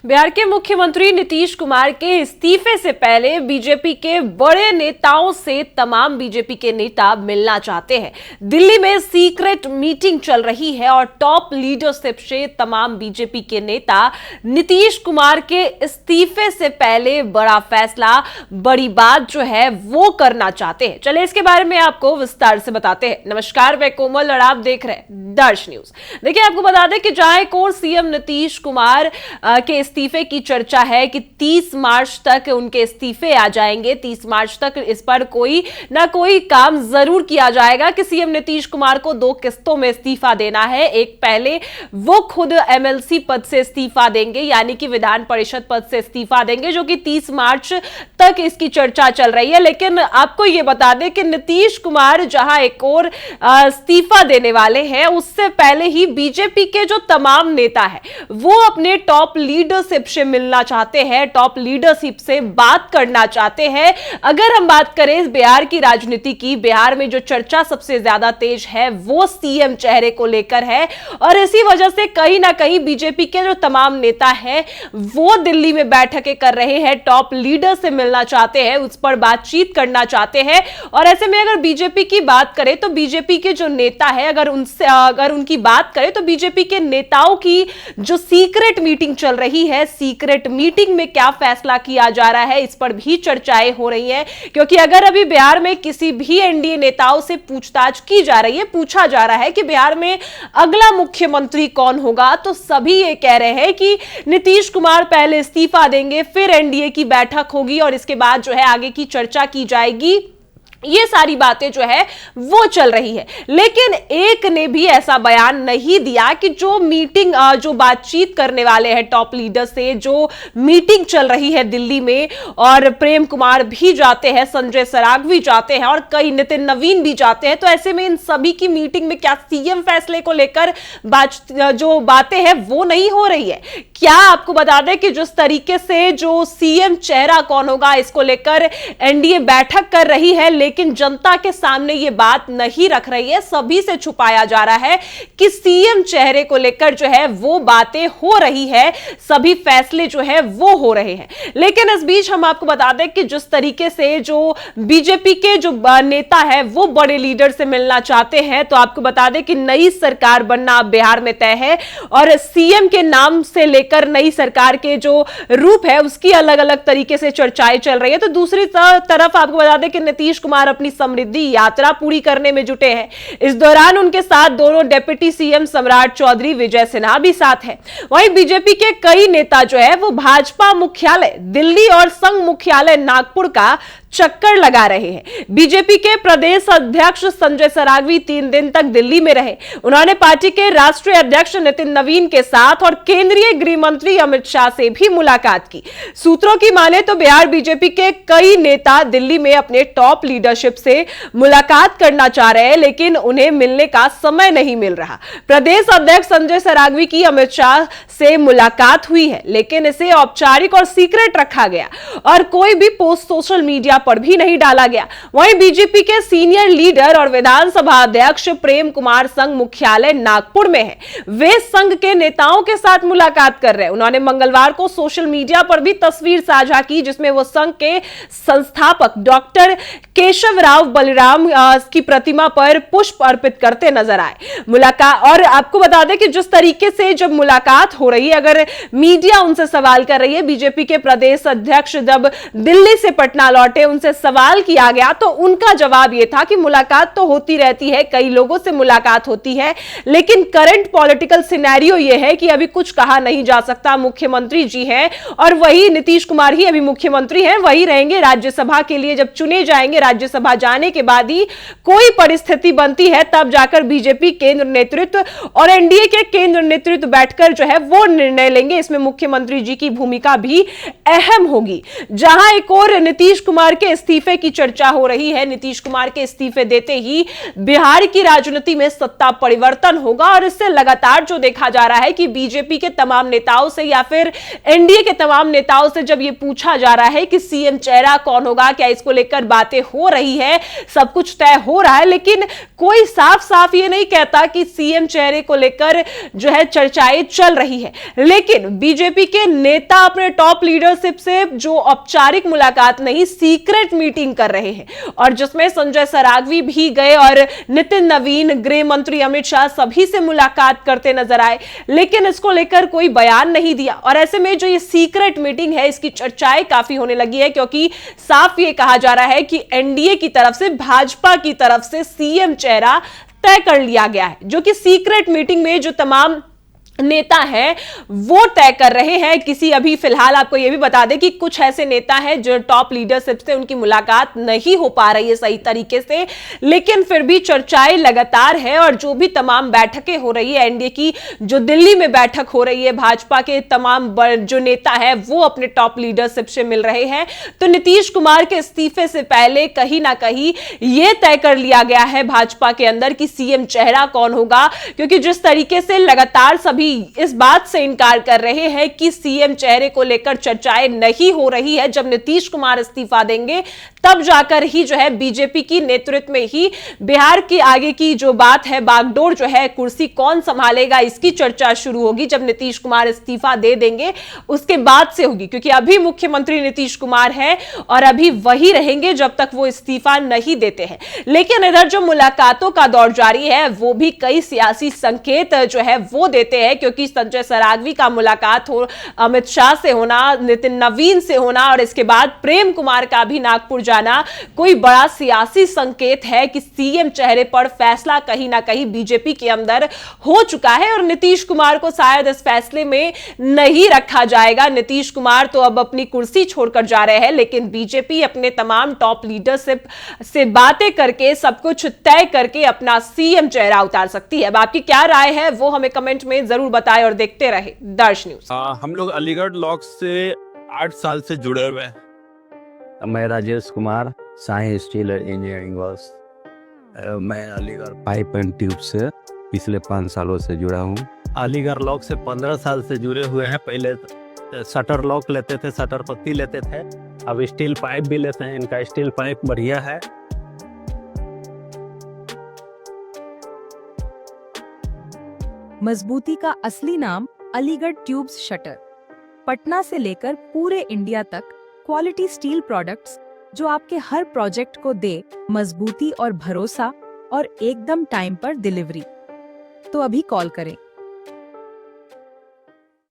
बिहार के मुख्यमंत्री नीतीश कुमार के इस्तीफे से पहले बीजेपी के बड़े नेताओं से तमाम बीजेपी के नेता मिलना चाहते हैं। दिल्ली में सीक्रेट मीटिंग चल रही है और टॉप लीडरशिप से तमाम बीजेपी के नेता नीतीश कुमार के इस्तीफे से पहले बड़ा फैसला, बड़ी बात जो है वो करना चाहते हैं। चलिए इसके बारे में आपको विस्तार से बताते हैं। नमस्कार, मैं कोमल और आप देख रहे हैं दर्श न्यूज। देखिए, आपको बता दें कि जहां एक और सीएम नीतीश कुमार के इस्तीफे की चर्चा है कि 30 मार्च तक उनके इस्तीफे आ जाएंगे। 30 मार्च तक इस पर कोई ना कोई काम जरूर किया जाएगा कि सीएम नीतीश कुमार को 2 किस्तों में इस्तीफा देना है। एक पहले वो खुद एमएलसी पद से इस्तीफा देंगे, यानी कि विधान परिषद पद से इस्तीफा देंगे, जो कि 30 मार्च तक इसकी चर्चा चल रही है। लेकिन आपको यह बता दें कि नीतीश कुमार जहां एक और इस्तीफा देने वाले हैं, उससे पहले ही बीजेपी के जो तमाम नेता है वो अपने टॉप लीडरशिप से मिलना चाहते हैं, टॉप लीडरशिप से बात करना चाहते हैं। अगर हम बात करें बिहार की राजनीति की, बिहार में जो चर्चा सबसे ज्यादा तेज है वो सीएम चेहरे को लेकर है और इसी वजह से कहीं ना कहीं बीजेपी के जो तमाम नेता हैं वो दिल्ली में बैठकें कर रहे हैं, टॉप लीडर से मिलना चाहते हैं, उस पर बातचीत करना चाहते हैं। और ऐसे में अगर बीजेपी की बात करें तो बीजेपी के जो नेता है, अगर उनकी बात करें तो बीजेपी के नेताओं की जो सीक्रेट मीटिंग चल रही है, सीक्रेट मीटिंग में क्या फैसला किया जा रहा है, इस पर भी चर्चाएं हो रही हैं। क्योंकि अगर अभी बिहार में किसी भी एनडीए नेताओं से पूछताछ की जा रही है, पूछा जा रहा है कि बिहार में अगला मुख्यमंत्री कौन होगा, तो सभी ये कह रहे हैं कि नीतीश कुमार पहले इस्तीफा देंगे, फिर एनडीए की बैठक होगी और इसके बाद जो है आगे की चर्चा की जाएगी। ये सारी बातें जो है वो चल रही है। लेकिन एक ने भी ऐसा बयान नहीं दिया कि जो मीटिंग, जो बातचीत करने वाले हैं टॉप लीडर से, जो मीटिंग चल रही है दिल्ली में, और प्रेम कुमार भी जाते हैं, संजय सरावगी जाते हैं और कई नितिन नवीन भी जाते हैं। तो ऐसे में इन सभी की मीटिंग में क्या सीएम फैसले को लेकर जो बातें हैं वो नहीं हो रही है? क्या आपको बता दें कि जिस तरीके से जो सीएम चेहरा कौन होगा इसको लेकर एनडीए बैठक कर रही है, लेकिन जनता के सामने यह बात नहीं रख रही है, सभी से छुपाया जा रहा है कि सीएम चेहरे को लेकर जो है वो बातें हो रही है, सभी फैसले जो है वो हो रहे हैं। लेकिन इस बीच हम आपको बता दें कि जिस तरीके से जो बीजेपी के जो नेता है वो बड़े लीडर से मिलना चाहते हैं, तो आपको बता दें कि नई सरकार बनना बिहार में तय है और सीएम के नाम से लेकर नई सरकार के जो रूप है उसकी अलग अलग तरीके से चर्चाएं चल रही है। तो दूसरी तरफ आपको बता दें कि नीतीश कुमार अपनी समृद्धि यात्रा पूरी करने में जुटे हैं। इस दौरान उनके साथ दोनों डिप्टी सीएम सम्राट चौधरी, विजय सिन्हा भी साथ हैं। वहीं बीजेपी के कई नेता जो है वो भाजपा मुख्यालय दिल्ली और संघ मुख्यालय नागपुर का चक्कर लगा रहे हैं। बीजेपी के प्रदेश अध्यक्ष संजय सरावगी 3 दिन तक दिल्ली में रहे। उन्होंने पार्टी के राष्ट्रीय अध्यक्ष नितिन नवीन के साथ और केंद्रीय गृह मंत्री अमित शाह से भी मुलाकात की। सूत्रों की माने तो बिहार बीजेपी के कई नेता दिल्ली में अपने टॉप लीडरशिप से मुलाकात करना चाह रहे हैं, लेकिन उन्हें मिलने का समय नहीं मिल रहा। प्रदेश अध्यक्ष संजय सरावगी की अमित शाह से मुलाकात हुई है, लेकिन इसे औपचारिक और सीक्रेट रखा गया और कोई भी पोस्ट सोशल मीडिया पर भी नहीं डाला गया। वहीं बीजेपी के सीनियर लीडर और विधानसभा अध्यक्ष प्रेम कुमार संघ मुख्यालय नागपुर में है। वे संघ के नेताओं के साथ मुलाकात कर रहे हैं। उन्होंने मंगलवार को सोशल मीडिया पर भी तस्वीर साझा की, जिसमें वो संघ के संस्थापक डॉक्टर केशव राव बलिराम की प्रतिमा पर पुष्प अर्पित करते नजर आए। मुलाकात, और आपको बता दें कि जिस तरीके से जब मुलाकात हो रही है, अगर मीडिया उनसे सवाल कर रही है, बीजेपी के प्रदेश अध्यक्ष जब दिल्ली से पटना लौटे, उनसे सवाल किया गया तो उनका जवाब यह था कि मुलाकात तो होती रहती है, कई लोगों से मुलाकात होती है, लेकिन करंट पॉलिटिकल सिनेरियो यह है कि अभी कुछ कहा नहीं जा सकता। मुख्यमंत्री जी हैं और वही नीतीश कुमार ही अभी मुख्यमंत्री हैं, वही रहेंगे राज्यसभा के लिए। जब चुने जाएंगे राज्यसभा जाने के बाद ही कोई परिस्थिति बनती है, तब जाकर बीजेपी केंद्र नेतृत्व और एनडीए के केंद्र नेतृत्व बैठकर जो है वो निर्णय लेंगे। इसमें मुख्यमंत्री जी की भूमिका भी अहम होगी। जहां एक और नीतीश कुमार के इस्तीफे की चर्चा हो रही है। नीतीश कुमार के इस्तीफे देते ही बिहार की राजनीति में सत्ता परिवर्तन होगा और इससे लगातार जो देखा जा रहा है कि बीजेपी के तमाम नेताओं से या फिर एनडीए के तमाम नेताओं से जब यह पूछा जा रहा है कि सीएम चेहरा कौन होगा, क्या इसको लेकर बातें हो रही है, सब कुछ तय हो रहा है, लेकिन कोई साफ साफ ये नहीं कहता कि सीएम चेहरे को लेकर जो है चर्चाएं चल रही है। लेकिन बीजेपी के नेता अपने टॉप लीडरशिप से जो औपचारिक मुलाकात नहीं, सीक्रेट मीटिंग कर रहे हैं और जिसमें संजय सरागवी भी गए और नितिन नवीन, गृह मंत्री अमित शाह सभी से मुलाकात करते नजर आए, लेकिन इसको लेकर कोई बयान नहीं दिया। और ऐसे में जो ये सीक्रेट मीटिंग है, इसकी चर्चाएं काफी होने लगी है क्योंकि साफ ये कहा जा रहा है कि एनडीए की तरफ से, भाजपा की तरफ से सीएम चेहरा तय कर लिया गया है, जो कि सीक्रेट मीटिंग में जो तमाम नेता हैं वो तय कर रहे हैं। किसी अभी फिलहाल आपको यह भी बता दें कि कुछ ऐसे नेता हैं जो टॉप लीडरशिप से उनकी मुलाकात नहीं हो पा रही है सही तरीके से, लेकिन फिर भी चर्चाएं लगातार है और जो भी तमाम बैठकें हो रही है एनडीए की, जो दिल्ली में बैठक हो रही है, भाजपा के तमाम जो नेता है वो अपने टॉप लीडरशिप से मिल रहे हैं। तो नीतीश कुमार के इस्तीफे से पहले कहीं ना कहीं यह तय कर लिया गया है भाजपा के अंदर कि सीएम चेहरा कौन होगा, क्योंकि जिस तरीके से लगातार सभी इस बात से इनकार कर रहे हैं कि सीएम चेहरे को लेकर चर्चाएं नहीं हो रही है। जब नीतीश कुमार इस्तीफा देंगे तब जाकर ही जो है बीजेपी की नेतृत्व में ही बिहार की आगे की जो बात है, बागडोर जो है, कुर्सी कौन संभालेगा, इसकी चर्चा शुरू होगी। जब नीतीश कुमार इस्तीफा दे देंगे उसके बाद से होगी, क्योंकि अभी मुख्यमंत्री नीतीश कुमार है और अभी वही रहेंगे जब तक वो इस्तीफा नहीं देते हैं। लेकिन इधर जो मुलाकातों का दौर जारी है वो भी कई सियासी संकेत जो है वो देते हैं, क्योंकि संजय सरागवी का मुलाकात हो अमित शाह से होना, नितिन नवीन से होना और इसके बाद प्रेम कुमार का भी नागपुर जाना कोई बड़ा सियासी संकेत है कि सीएम चेहरे पर फैसला कहीं ना कहीं बीजेपी के अंदर हो चुका है और नीतीश कुमार को शायद इस फैसले में नहीं रखा जाएगा। नीतीश कुमार तो अब अपनी कुर्सी छोड़कर जा रहे हैं, लेकिन बीजेपी अपने तमाम टॉप लीडरशिप से बातें करके सब कुछ तय करके अपना सीएम चेहरा उतार सकती है। अब आपकी क्या राय है वो हमें कमेंट में जरूर बताएं और देखते रहे दर्श न्यूज। हम लोग अलीगढ़ लॉक से 8 साल से जुड़े हुए हैं। मैं Rajesh Kumar, Sai steel engineering works. मैं अलीगढ़ पाइप एंड ट्यूब से पिछले 5 सालों से जुड़ा हूँ। अलीगढ़ लॉक से 15 साल से जुड़े हुए हैं। पहले शटर लॉक लेते थे, शटर पत्ती लेते थे, अब स्टील पाइप भी लेते हैं। इनका स्टील पाइप बढ़िया है। मजबूती का असली नाम अलीगढ़ ट्यूब्स शटर। पटना से लेकर पूरे इंडिया तक क्वालिटी स्टील प्रोडक्ट्स जो आपके हर प्रोजेक्ट को दे मजबूती और भरोसा और एकदम टाइम पर डिलीवरी। तो अभी कॉल करें